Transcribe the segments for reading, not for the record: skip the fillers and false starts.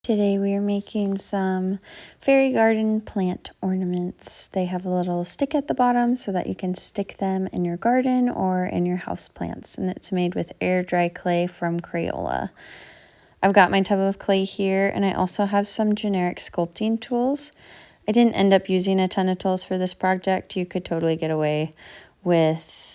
Today we are making some fairy garden plant ornaments. They have a little stick at the bottom so that you can stick them in your garden or in your house plants, and it's made with air dry clay from Crayola. I've got my tub of clay here, and I also have some generic sculpting tools. I didn't end up using a ton of tools for this project. You could totally get away with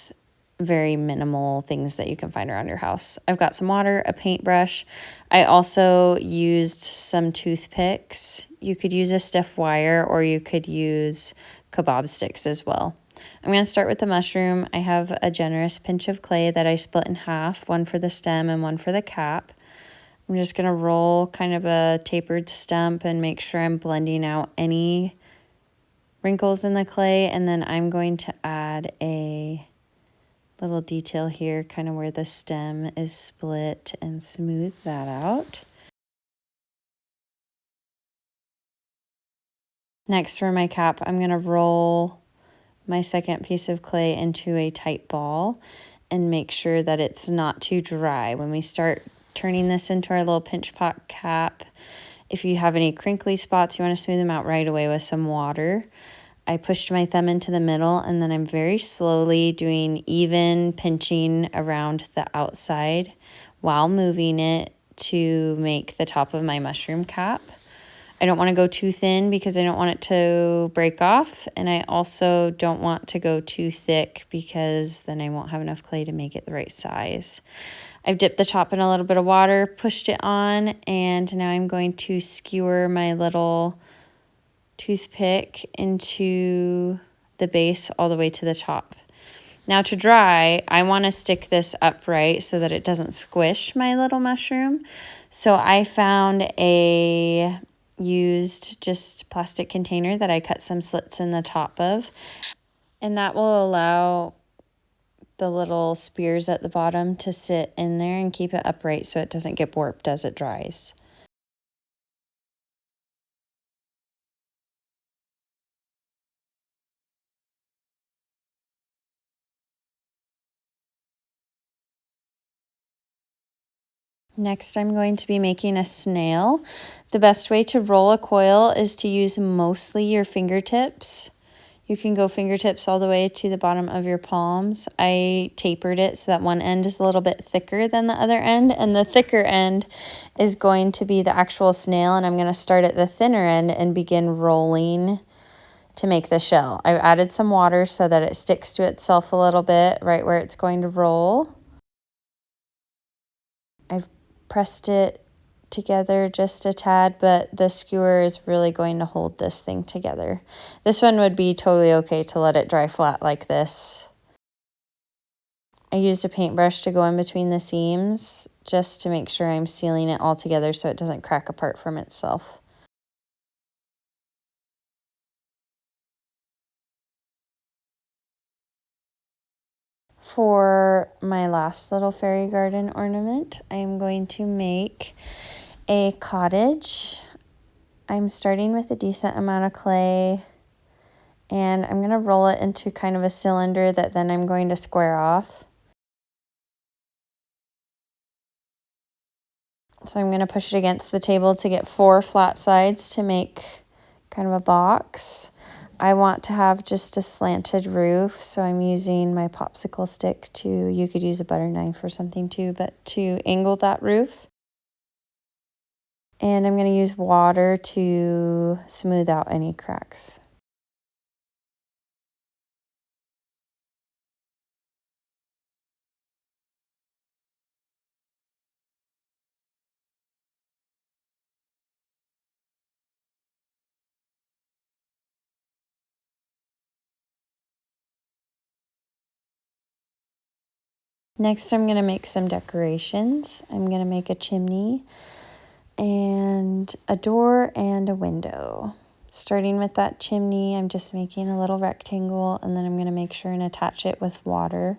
very minimal things that you can find around your house. I've got some water, a paintbrush. I also used some toothpicks. You could use a stiff wire or you could use kebab sticks as well. I'm going to start with the mushroom. I have a generous pinch of clay that I split in half, one for the stem and one for the cap. I'm just going to roll kind of a tapered stump and make sure I'm blending out any wrinkles in the clay, and then I'm going to add a little detail here, kind of where the stem is split, and smooth that out. Next, for my cap, I'm going to roll my second piece of clay into a tight ball and make sure that it's not too dry. When we start turning this into our little pinch pot cap, if you have any crinkly spots, you want to smooth them out right away with some water. I pushed my thumb into the middle, and then I'm very slowly doing even pinching around the outside while moving it to make the top of my mushroom cap. I don't want to go too thin because I don't want it to break off, and I also don't want to go too thick because then I won't have enough clay to make it the right size. I've dipped the top in a little bit of water, pushed it on, and now I'm going to skewer my little toothpick into the base all the way to the top. Now to dry, I want to stick this upright so that it doesn't squish my little mushroom. So I found a used just plastic container that I cut some slits in the top of, and that will allow the little spears at the bottom to sit in there and keep it upright so it doesn't get warped as it dries. Next, I'm going to be making a snail. The best way to roll a coil is to use mostly your fingertips. You can go fingertips all the way to the bottom of your palms. I tapered it so that one end is a little bit thicker than the other end, and the thicker end is going to be the actual snail, and I'm going to start at the thinner end and begin rolling to make the shell. I've added some water so that it sticks to itself a little bit right where it's going to roll. I've pressed it together just a tad, but the skewer is really going to hold this thing together. This one would be totally okay to let it dry flat like this. I used a paintbrush to go in between the seams just to make sure I'm sealing it all together so it doesn't crack apart from itself. For my last little fairy garden ornament, I am going to make a cottage. I'm starting with a decent amount of clay, and I'm going to roll it into kind of a cylinder that then I'm going to square off. So I'm going to push it against the table to get 4 flat sides to make kind of a box. I want to have just a slanted roof, so I'm using my popsicle stick to, you could use a butter knife or something too, but to angle that roof. And I'm going to use water to smooth out any cracks. Next, I'm going to make some decorations. I'm going to make a chimney and a door and a window. Starting with that chimney, I'm just making a little rectangle, and then I'm going to make sure and attach it with water.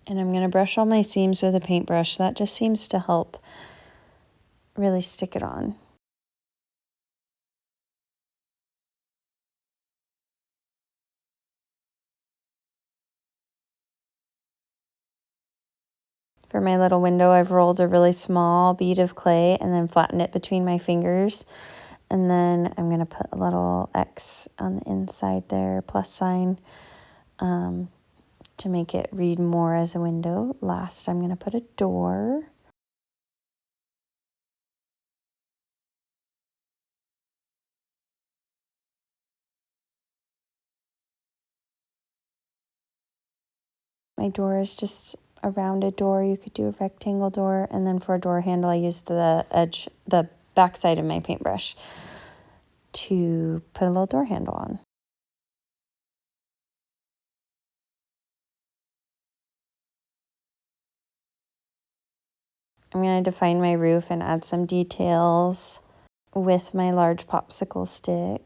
And I'm going to brush all my seams with a paintbrush. That just seems to help really stick it on. For my little window, I've rolled a really small bead of clay and then flattened it between my fingers. And then I'm going to put a little X on the inside there, plus sign, to make it read more as a window. Last, I'm going to put a door. My door is just a rounded door. You could do a rectangle door. And then for a door handle, I used the back side of my paintbrush to put a little door handle on. I'm going to define my roof and add some details with my large popsicle stick.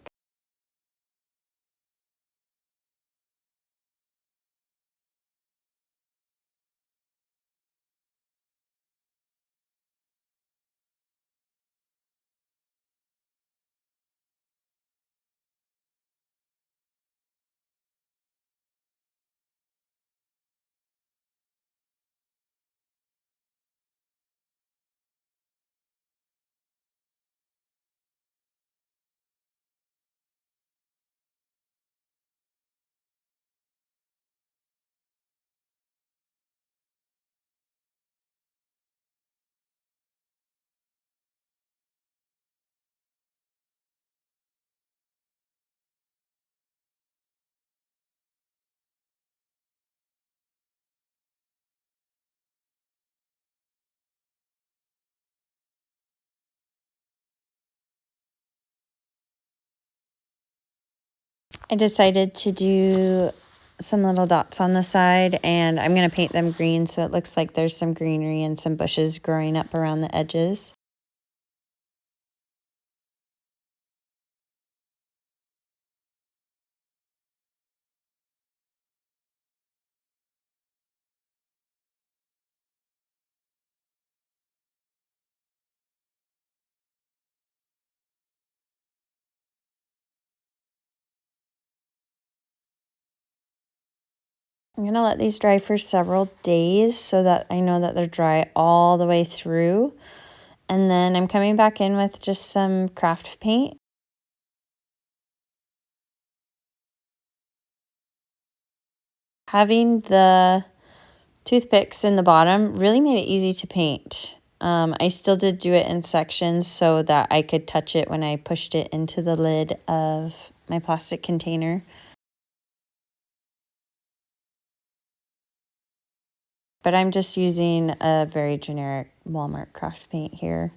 I decided to do some little dots on the side, and I'm going to paint them green so it looks like there's some greenery and some bushes growing up around the edges. I'm going to let these dry for several days so that I know that they're dry all the way through. And then I'm coming back in with just some craft paint. Having the toothpicks in the bottom really made it easy to paint. I still did do it in sections so that I could touch it when I pushed it into the lid of my plastic container. But I'm just using a very generic Walmart craft paint here.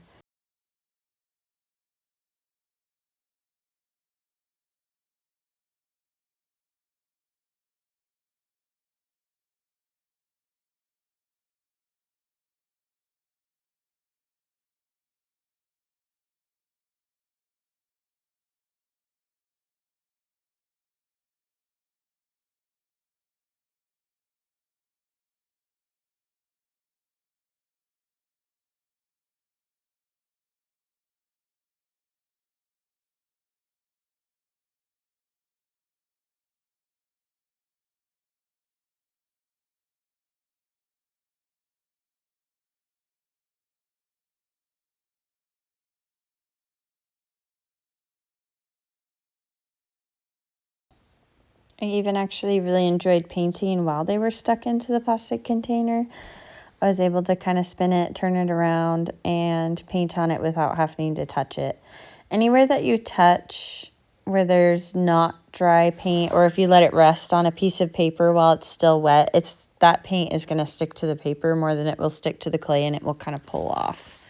I even actually really enjoyed painting while they were stuck into the plastic container. I was able to kind of spin it, turn it around, and paint on it without having to touch it. Anywhere that you touch where there's not dry paint, or if you let it rest on a piece of paper while it's still wet, that paint is going to stick to the paper more than it will stick to the clay, and it will kind of pull off.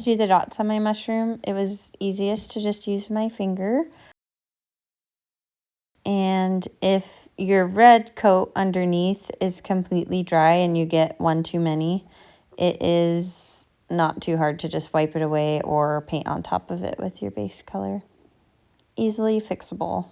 do the dots on my mushroom, it was easiest to just use my finger. And if your red coat underneath is completely dry and you get one too many, it is not too hard to just wipe it away or paint on top of it with your base color. Easily fixable.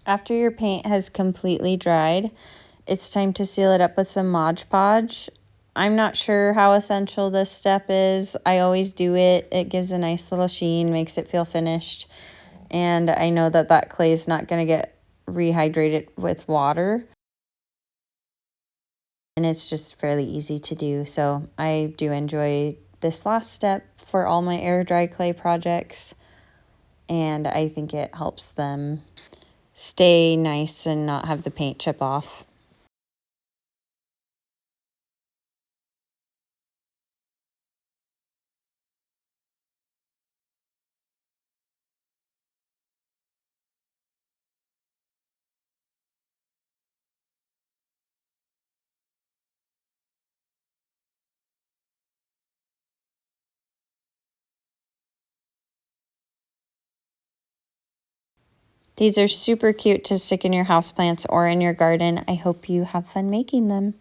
After your paint has completely dried, it's time to seal it up with some Mod Podge. I'm not sure how essential this step is. I always do it. It gives a nice little sheen, makes it feel finished. And I know that that clay is not going to get rehydrated with water. And it's just fairly easy to do. So I do enjoy this last step for all my air dry clay projects. And I think it helps them stay nice and not have the paint chip off. These are super cute to stick in your houseplants or in your garden. I hope you have fun making them.